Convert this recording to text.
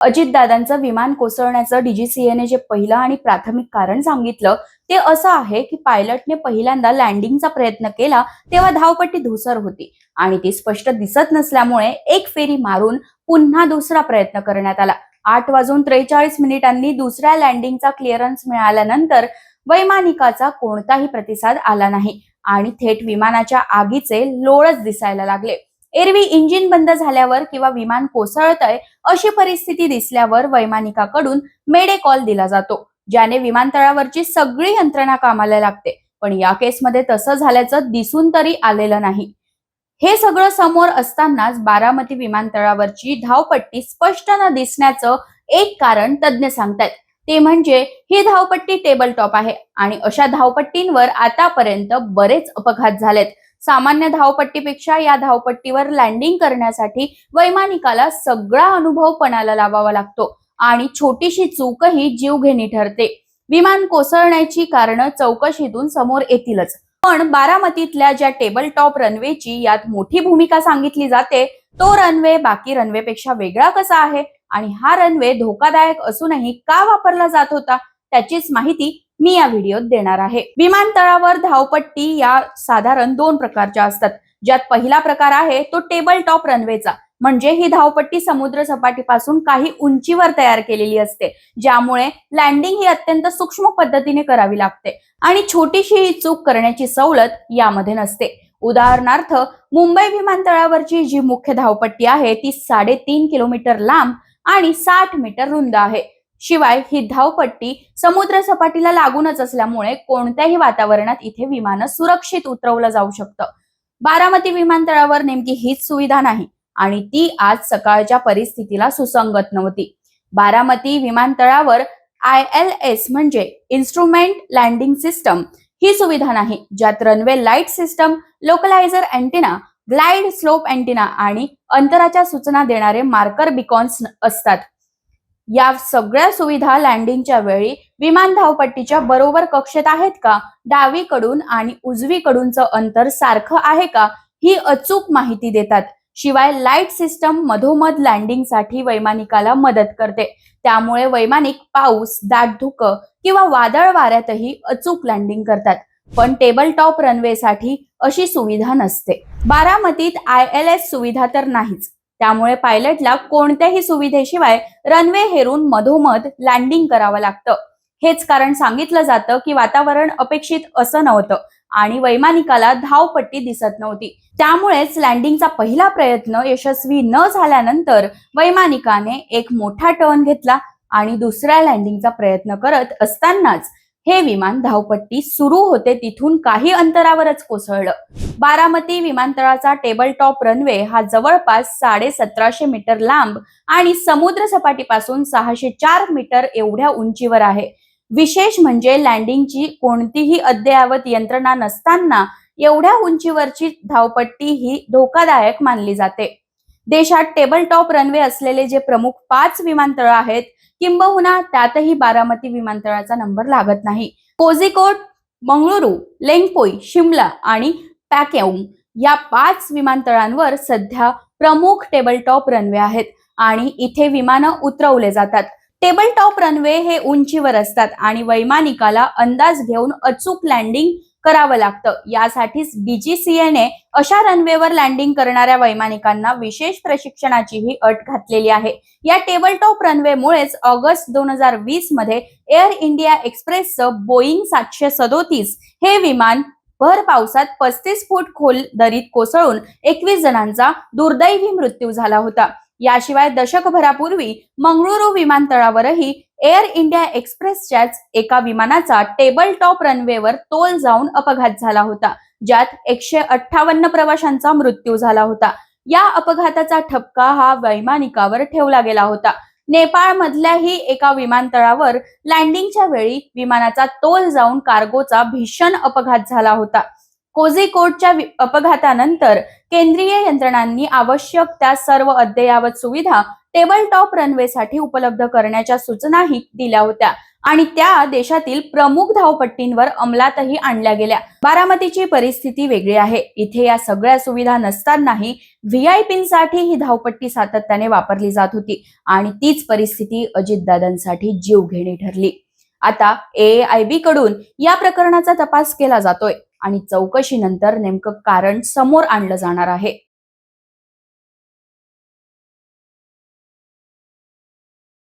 अजितदादांचं विमान कोसळण्याचं डीजीसीएने जे पहिलं आणि प्राथमिक कारण सांगितलं ते असं आहे की पायलटने पहिल्यांदा लँडिंगचा प्रयत्न केला तेव्हा धावपट्टी धूसर होती आणि ती स्पष्ट दिसत नसल्यामुळे एक फेरी मारून पुन्हा दुसरा प्रयत्न करण्यात आला. 8:43 दुसऱ्या लँडिंगचा क्लिअरन्स मिळाल्यानंतर वैमानिकाचा कोणताही प्रतिसाद आला नाही आणि थेट विमानाच्या आगीचे लोळच दिसायला लागले. एरवी इंजिन बंद झाल्यावर किंवा विमान कोसळतंय अशी परिस्थिती दिसल्यावर वैमानिकाकडून मेडे कॉल दिला जातो, ज्याने विमानतळावरची सगळी यंत्रणा कामाला लागते. पण या केसमध्ये तसं झाल्याचं दिसून तरी आलेलं नाही. हे सगळं समोर असतानाच बारामती विमानतळावरची धावपट्टी स्पष्ट न दिसण्याचं एक कारण तज्ज्ञ सांगतायत. ते म्हणजे ही धावपट्टी टेबल टॉप आहे आणि अशा धावपट्टींवर आतापर्यंत बरेच अपघात झालेत. सामान्य धावपट्टीपेक्षा या धावपट्टीवर लँडिंग करण्यासाठी वैमानिकाला सगळा अनुभव पणाला लावावा लागतो आणि छोटीशी चूकही जीवघेणी ठरते. विमान कोसळण्याची कारणं चौकशीतून समोर येतीलच, पण बारामतीतल्या ज्या टेबल टॉप रनवेची यात मोठी भूमिका सांगितली जाते तो रनवे बाकी रनवेपेक्षा वेगळा कसा आहे आणि हा रनवे धोकादायक असूनही का वापरला जात होता त्याचीच माहिती मी या व्हिडिओत देणार आहे. विमानतळावर धावपट्टी या साधारण 2 प्रकारच्या असतात, ज्यात पहिला प्रकार आहे तो टेबल टॉप रनवेचा. म्हणजे ही धावपट्टी समुद्र सपाटीपासून काही उंचीवर तयार केलेली असते, ज्यामुळे लँडिंग ही अत्यंत सूक्ष्म पद्धतीने करावी लागते आणि छोटीशी चूक करण्याची सवलत यामध्ये नसते. उदाहरणार्थ मुंबई विमानतळावरची जी मुख्य धावपट्टी आहे ती 3.5 किलोमीटर लांब आणि 60 मीटर रुंद आहे. शिवाय ही धावपट्टी समुद्र सपाटीला लागूनच असल्यामुळे कोणत्याही वातावरणात इथे विमान सुरक्षित उतरवलं जाऊ शकतं. बारामती विमानतळावर नेमकी हीच सुविधा नाही आणि ती आज सकाळच्या परिस्थितीला सुसंगत नव्हती. बारामती विमानतळावर ILS म्हणजे इन्स्ट्रुमेंट लँडिंग सिस्टम ही सुविधा नाही, ज्यात runway light system, localiser antenna, glide slope antenna आणि अंतराच्या सूचना देणारे मार्कर बिकॉन्स असतात. या सगळ्या सुविधा लँडिंगच्या वेळी विमान धावपट्टीच्या बरोबर कक्षेत आहेत का, डावीकडून आणि उजवीकडूनचं अंतर सारखं आहे का ही अचूक माहिती देतात. शिवाय लाईट सिस्टम मधोमध लँडिंगसाठी वैमानिकाला मदत करते, त्यामुळे वैमानिक पाऊस, दाट धुकं किंवा वादळ वाऱ्यातही अचूक लँडिंग करतात. पण टेबल टॉप रनवेसाठी अशी सुविधा नसते. बारामतीत ILS सुविधा तर नाहीच, त्यामुळे पायलटला कोणत्याही सुविधेशिवाय रनवे हेरून मधोमध लँडिंग करावं लागतं. हेच कारण सांगितलं जातं की वातावरण अपेक्षित असं नव्हतं आणि वैमानिकाला धावपट्टी दिसत नव्हती. त्यामुळेच लँडिंगचा पहिला प्रयत्न यशस्वी न झाल्यानंतर वैमानिकाने एक मोठा टर्न घेतला आणि दुसऱ्या लँडिंगचा प्रयत्न करत असतानाच हे विमान धावपट्टी सुरू होते तिथून काही अंतरावरच कोसळलं. बारामती विमानतळाचा टेबल टॉप रनवे हा जवळपास 1750 मीटर लांब आणि समुद्र सपाटीपासून 604 मीटर एवढ्या उंचीवर आहे. विशेष म्हणजे लँडिंगची कोणतीही अद्ययावत यंत्रणा नसताना एवढ्या उंचीवरची धावपट्टी ही धोकादायक मानली जाते. देशात टेबल टॉप रनवे असलेले जे प्रमुख 5 विमानतळ आहेत, किंबहुना त्यातही बारामती विमानतळाचा नंबर लागत नाही. कोझिकोड, मंगळुरू, लेंगपोई, शिमला आणि पॅकेओंग या 5 विमानतळांवर सध्या प्रमुख टेबल टॉप रनवे आहेत आणि इथे विमानं उतरवले जातात. टेबल टॉप रनवे हे उंचीवर असतात आणि वैमानिकाला अंदाज घेऊन अचूक लँडिंग करावं लागतं. यासाठीच डीजीसीएने अशा रनवेवर लँडिंग करणाऱ्या वैमानिकांना विशेष प्रशिक्षणाचीही अट घातलेली आहे. या टेबल टॉप रनवेमुळेच ऑगस्ट 2020 मध्ये एअर इंडिया एक्सप्रेसचं बोईंग 737 हे विमान भर पावसात 35 फूट खोल दरीत कोसळून 21 जणांचा दुर्दैवी मृत्यू झाला होता. याशिवाय दशकभरापूर्वी मंगळुरू विमानतळावरही एअर इंडिया एक्सप्रेसच्याच एका विमानाचा टेबल टॉप रनवेवर तोल जाऊन अपघात झाला होता, ज्यात 158 प्रवाशांचा मृत्यू झाला होता. या अपघाताचा ठपका हा वैमानिकावर ठेवला गेला होता. नेपाळ मधल्याही एका विमानतळावर लँडिंगच्या वेळी विमानाचा तोल जाऊन कार्गोचा भीषण अपघात झाला होता. कोझिकोडच्या अपघातानंतर केंद्रीय यंत्रणांनी आवश्यक त्या सर्व अद्ययावत सुविधा टेबल टॉप रनवेसाठी उपलब्ध करण्याच्या सूचनाही दिल्या होत्या आणि त्या देशातील प्रमुख धावपट्टींवर अंमलातही आणल्या गेल्या. बारामतीची परिस्थिती वेगळी आहे. इथे या सगळ्या सुविधा नसतानाही व्हीआयपींसाठी ही धावपट्टी सातत्याने वापरली जात होती आणि तीच परिस्थिती अजितदादांसाठी जीवघेणी ठरली. आता AAIB कडून या प्रकरणाचा तपास केला जातोय आणि चौकशीनंतर नेमकं कारण समोर आणलं जाणार आहे.